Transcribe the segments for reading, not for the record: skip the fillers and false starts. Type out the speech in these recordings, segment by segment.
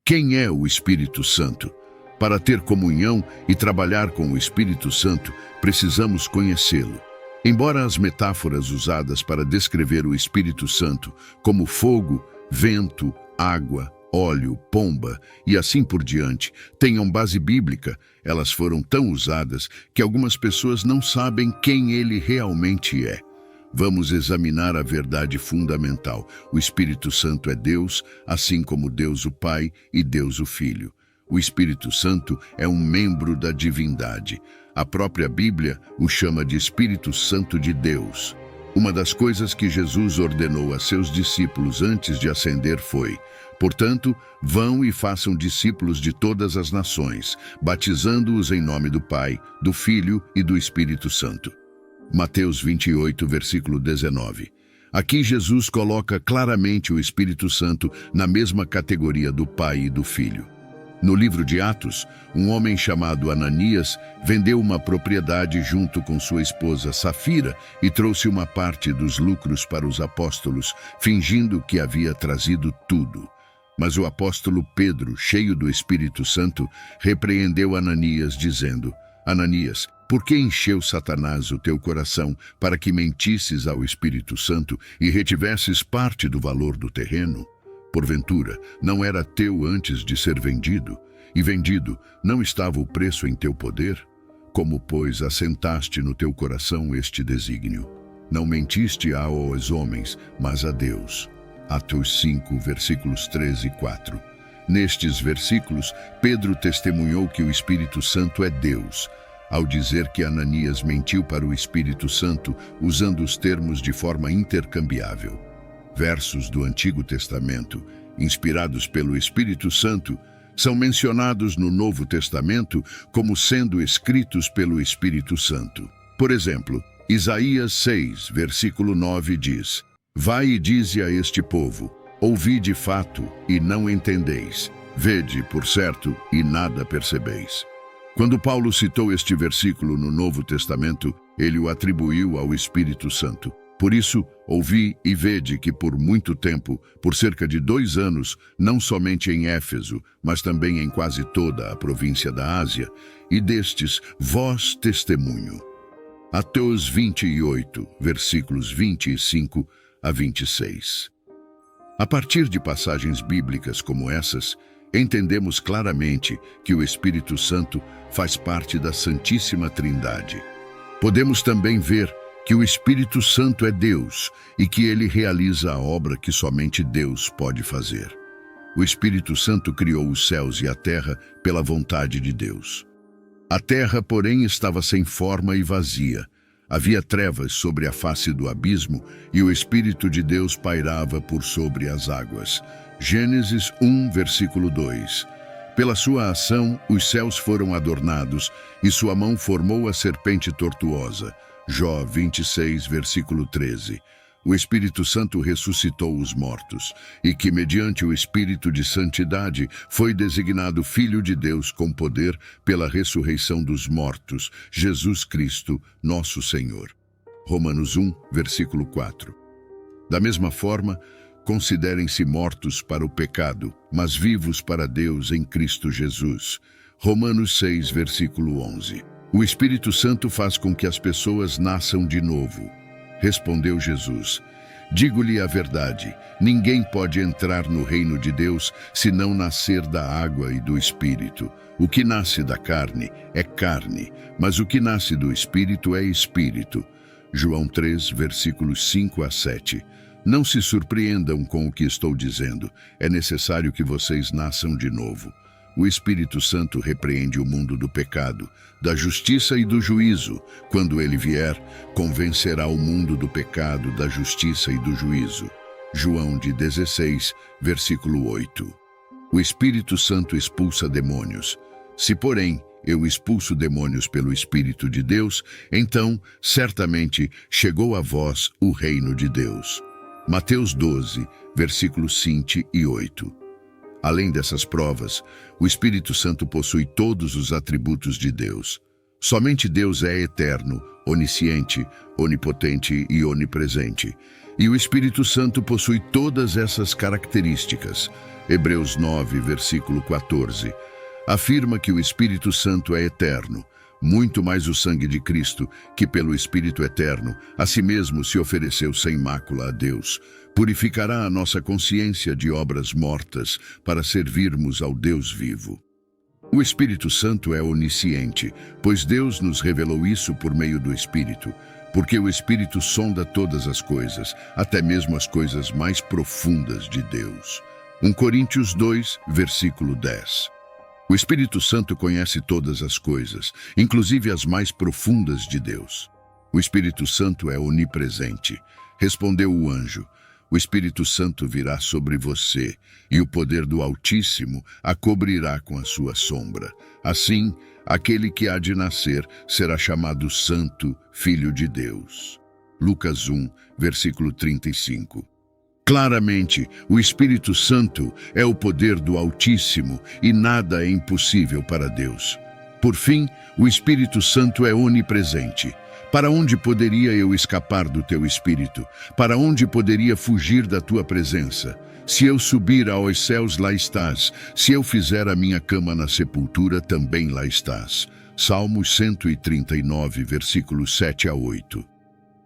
Quem é o Espírito Santo? Para ter comunhão e trabalhar com o Espírito Santo, precisamos conhecê-lo. Embora as metáforas usadas para descrever o Espírito Santo, como fogo, vento, água, óleo, pomba e assim por diante, tenham base bíblica, elas foram tão usadas que algumas pessoas não sabem quem ele realmente é. Vamos examinar a verdade fundamental. O Espírito Santo é Deus, assim como Deus o Pai e Deus o Filho. O Espírito Santo é um membro da divindade. A própria Bíblia o chama de Espírito Santo de Deus. Uma das coisas que Jesus ordenou a seus discípulos antes de ascender foi: portanto, vão e façam discípulos de todas as nações, batizando-os em nome do Pai, do Filho e do Espírito Santo. Mateus 28, versículo 19. Aqui Jesus coloca claramente o Espírito Santo na mesma categoria do Pai e do Filho. No livro de Atos, um homem chamado Ananias vendeu uma propriedade junto com sua esposa Safira e trouxe uma parte dos lucros para os apóstolos, fingindo que havia trazido tudo. Mas o apóstolo Pedro, cheio do Espírito Santo, repreendeu Ananias, dizendo: Ananias, por que encheu Satanás o teu coração para que mentisses ao Espírito Santo e retivesses parte do valor do terreno? Porventura, não era teu antes de ser vendido? E vendido, não estava o preço em teu poder? Como, pois, assentaste no teu coração este desígnio? Não mentiste aos homens, mas a Deus. Atos 5, versículos 13 e 4. Nestes versículos, Pedro testemunhou que o Espírito Santo é Deus, ao dizer que Ananias mentiu para o Espírito Santo, usando os termos de forma intercambiável. Versos do Antigo Testamento, inspirados pelo Espírito Santo, são mencionados no Novo Testamento como sendo escritos pelo Espírito Santo. Por exemplo, Isaías 6, versículo 9 diz: Vai e dize a este povo: ouvi de fato e não entendeis, vede por certo e nada percebeis. Quando Paulo citou este versículo no Novo Testamento, ele o atribuiu ao Espírito Santo. Por isso, ouvi e vede que por muito tempo, por cerca de 2 anos, não somente em Éfeso, mas também em quase toda a província da Ásia, e destes vós testemunho. Atos 28, versículos 25 a 26. A partir de passagens bíblicas como essas, entendemos claramente que o Espírito Santo faz parte da Santíssima Trindade. Podemos também ver que o Espírito Santo é Deus e que ele realiza a obra que somente Deus pode fazer. O Espírito Santo criou os céus e a terra pela vontade de Deus. A terra, porém, estava sem forma e vazia. Havia trevas sobre a face do abismo e o Espírito de Deus pairava por sobre as águas. Gênesis 1, versículo 2. Pela sua ação, os céus foram adornados e sua mão formou a serpente tortuosa. Jó 26, versículo 13. O Espírito Santo ressuscitou os mortos, e que, mediante o Espírito de Santidade, foi designado Filho de Deus com poder pela ressurreição dos mortos, Jesus Cristo, nosso Senhor. Romanos 1, versículo 4. Da mesma forma, considerem-se mortos para o pecado, mas vivos para Deus em Cristo Jesus. Romanos 6, versículo 11. O Espírito Santo faz com que as pessoas nasçam de novo. Respondeu Jesus: digo-lhe a verdade, ninguém pode entrar no reino de Deus se não nascer da água e do Espírito. O que nasce da carne é carne, mas o que nasce do Espírito é Espírito. João 3, versículos 5 a 7. Não se surpreendam com o que estou dizendo, é necessário que vocês nasçam de novo. O Espírito Santo repreende o mundo do pecado, da justiça e do juízo. Quando ele vier, convencerá o mundo do pecado, da justiça e do juízo. João 16, versículo 8. O Espírito Santo expulsa demônios. Se, porém, eu expulso demônios pelo Espírito de Deus, então, certamente, chegou a vós o reino de Deus. Mateus 12, versículos 5 e 8. Além dessas provas, o Espírito Santo possui todos os atributos de Deus. Somente Deus é eterno, onisciente, onipotente e onipresente. E o Espírito Santo possui todas essas características. Hebreus 9, versículo 14, afirma que o Espírito Santo é eterno. Muito mais o sangue de Cristo, que pelo Espírito eterno, a si mesmo se ofereceu sem mácula a Deus, purificará a nossa consciência de obras mortas para servirmos ao Deus vivo. O Espírito Santo é onisciente, pois Deus nos revelou isso por meio do Espírito, porque o Espírito sonda todas as coisas, até mesmo as coisas mais profundas de Deus. 1 Coríntios 2, versículo 10. O Espírito Santo conhece todas as coisas, inclusive as mais profundas de Deus. O Espírito Santo é onipresente. Respondeu o anjo: o Espírito Santo virá sobre você, e o poder do Altíssimo a cobrirá com a sua sombra. Assim, aquele que há de nascer será chamado Santo, Filho de Deus. Lucas 1, versículo 35. Claramente, o Espírito Santo é o poder do Altíssimo e nada é impossível para Deus. Por fim, o Espírito Santo é onipresente. Para onde poderia eu escapar do teu Espírito? Para onde poderia fugir da tua presença? Se eu subir aos céus, lá estás. Se eu fizer a minha cama na sepultura, também lá estás. Salmos 139, versículos 7 a 8.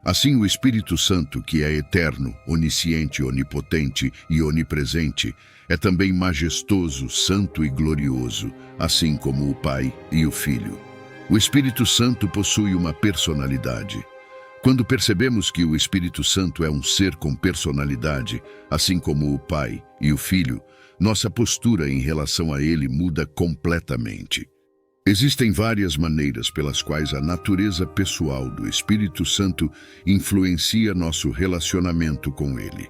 Assim, o Espírito Santo, que é eterno, onisciente, onipotente e onipresente, é também majestoso, santo e glorioso, assim como o Pai e o Filho. O Espírito Santo possui uma personalidade. Quando percebemos que o Espírito Santo é um ser com personalidade, assim como o Pai e o Filho, nossa postura em relação a ele muda completamente. Existem várias maneiras pelas quais a natureza pessoal do Espírito Santo influencia nosso relacionamento com ele.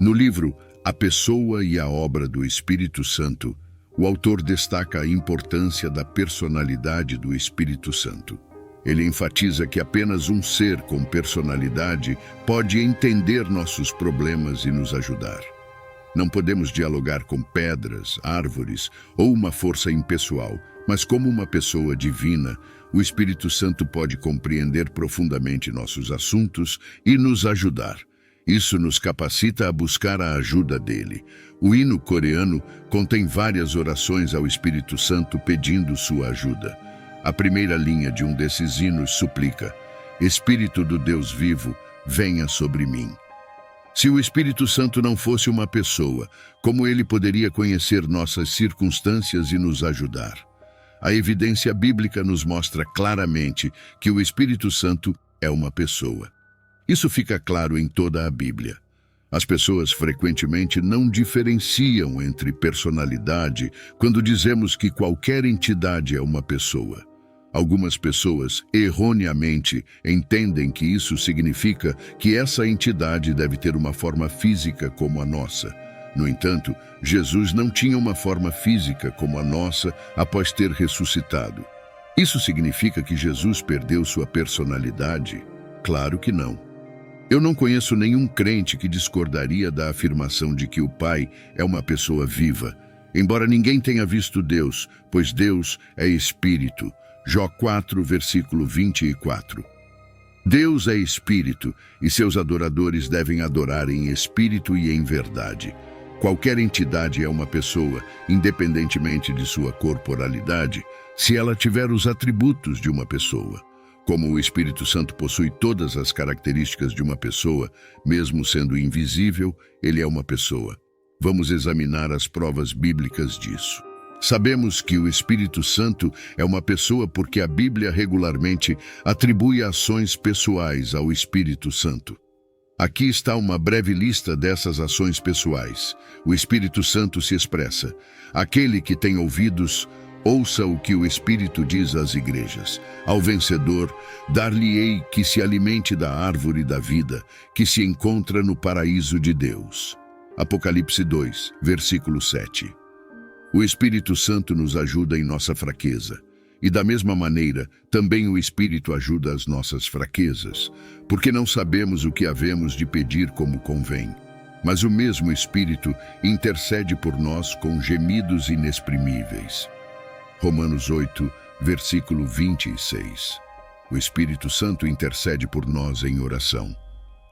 No livro A Pessoa e a Obra do Espírito Santo, o autor destaca a importância da personalidade do Espírito Santo. Ele enfatiza que apenas um ser com personalidade pode entender nossos problemas e nos ajudar. Não podemos dialogar com pedras, árvores ou uma força impessoal, mas como uma pessoa divina, o Espírito Santo pode compreender profundamente nossos assuntos e nos ajudar. Isso nos capacita a buscar a ajuda dele. O hino coreano contém várias orações ao Espírito Santo pedindo sua ajuda. A primeira linha de um desses hinos suplica: Espírito do Deus vivo, venha sobre mim. Se o Espírito Santo não fosse uma pessoa, como ele poderia conhecer nossas circunstâncias e nos ajudar? A evidência bíblica nos mostra claramente que o Espírito Santo é uma pessoa. Isso fica claro em toda a Bíblia. As pessoas frequentemente não diferenciam entre personalidade quando dizemos que qualquer entidade é uma pessoa. Algumas pessoas, erroneamente, entendem que isso significa que essa entidade deve ter uma forma física como a nossa. No entanto, Jesus não tinha uma forma física como a nossa após ter ressuscitado. Isso significa que Jesus perdeu sua personalidade? Claro que não. Eu não conheço nenhum crente que discordaria da afirmação de que o Pai é uma pessoa viva, embora ninguém tenha visto Deus, pois Deus é Espírito. Jó 4, versículo 24. Deus é Espírito e seus adoradores devem adorar em espírito e em verdade. Qualquer entidade é uma pessoa, independentemente de sua corporalidade, se ela tiver os atributos de uma pessoa. Como o Espírito Santo possui todas as características de uma pessoa, mesmo sendo invisível, ele é uma pessoa. Vamos examinar as provas bíblicas disso. Sabemos que o Espírito Santo é uma pessoa porque a Bíblia regularmente atribui ações pessoais ao Espírito Santo. Aqui está uma breve lista dessas ações pessoais. O Espírito Santo se expressa: aquele que tem ouvidos, ouça o que o Espírito diz às igrejas. Ao vencedor, dar-lhe-ei que se alimente da árvore da vida, que se encontra no paraíso de Deus. Apocalipse 2, versículo 7. O Espírito Santo nos ajuda em nossa fraqueza. E da mesma maneira, também o Espírito ajuda as nossas fraquezas, porque não sabemos o que havemos de pedir como convém. Mas o mesmo Espírito intercede por nós com gemidos inexprimíveis. Romanos 8, versículo 26. O Espírito Santo intercede por nós em oração.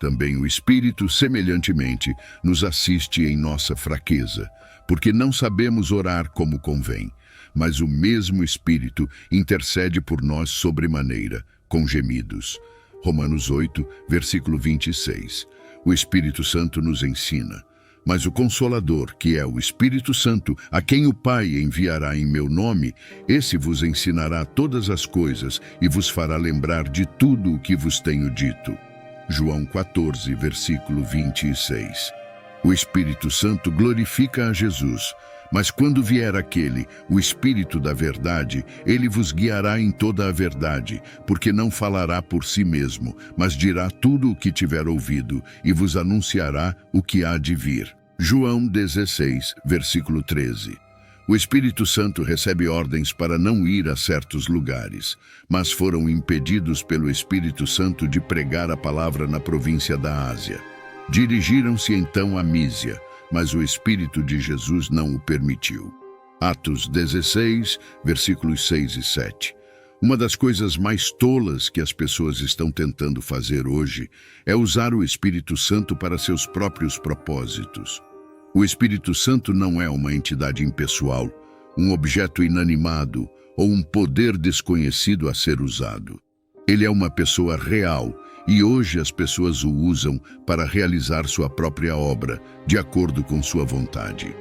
Também o Espírito, semelhantemente, nos assiste em nossa fraqueza, porque não sabemos orar como convém, mas o mesmo Espírito intercede por nós sobremaneira, com gemidos. Romanos 8, versículo 26. O Espírito Santo nos ensina. Mas o Consolador, que é o Espírito Santo, a quem o Pai enviará em meu nome, esse vos ensinará todas as coisas e vos fará lembrar de tudo o que vos tenho dito. João 14, versículo 26. O Espírito Santo glorifica a Jesus, mas quando vier aquele, o Espírito da verdade, ele vos guiará em toda a verdade, porque não falará por si mesmo, mas dirá tudo o que tiver ouvido e vos anunciará o que há de vir. João 16, versículo 13. O Espírito Santo recebe ordens para não ir a certos lugares, mas foram impedidos pelo Espírito Santo de pregar a palavra na província da Ásia. Dirigiram-se então a Mísia, mas o Espírito de Jesus não o permitiu. Atos 16, versículos 6 e 7. Uma das coisas mais tolas que as pessoas estão tentando fazer hoje é usar o Espírito Santo para seus próprios propósitos. O Espírito Santo não é uma entidade impessoal, um objeto inanimado ou um poder desconhecido a ser usado. Ele é uma pessoa real e hoje as pessoas o usam para realizar sua própria obra, de acordo com sua vontade.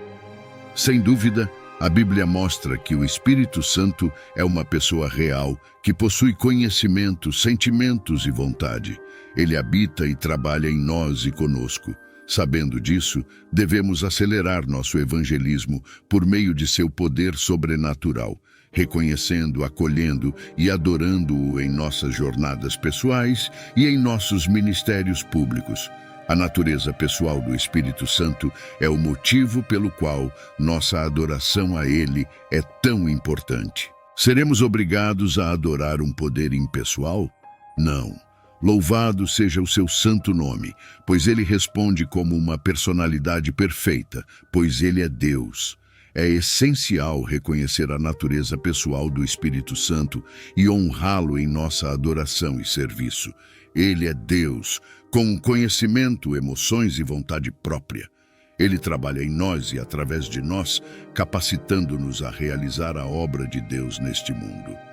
Sem dúvida, a Bíblia mostra que o Espírito Santo é uma pessoa real que possui conhecimento, sentimentos e vontade. Ele habita e trabalha em nós e conosco. Sabendo disso, devemos acelerar nosso evangelismo por meio de seu poder sobrenatural, reconhecendo, acolhendo e adorando-o em nossas jornadas pessoais e em nossos ministérios públicos. A natureza pessoal do Espírito Santo é o motivo pelo qual nossa adoração a Ele é tão importante. Seremos obrigados a adorar um poder impessoal? Não. Louvado seja o seu santo nome, pois ele responde como uma personalidade perfeita, pois ele é Deus. É essencial reconhecer a natureza pessoal do Espírito Santo e honrá-lo em nossa adoração e serviço. Ele é Deus, com conhecimento, emoções e vontade própria. Ele trabalha em nós e através de nós, capacitando-nos a realizar a obra de Deus neste mundo.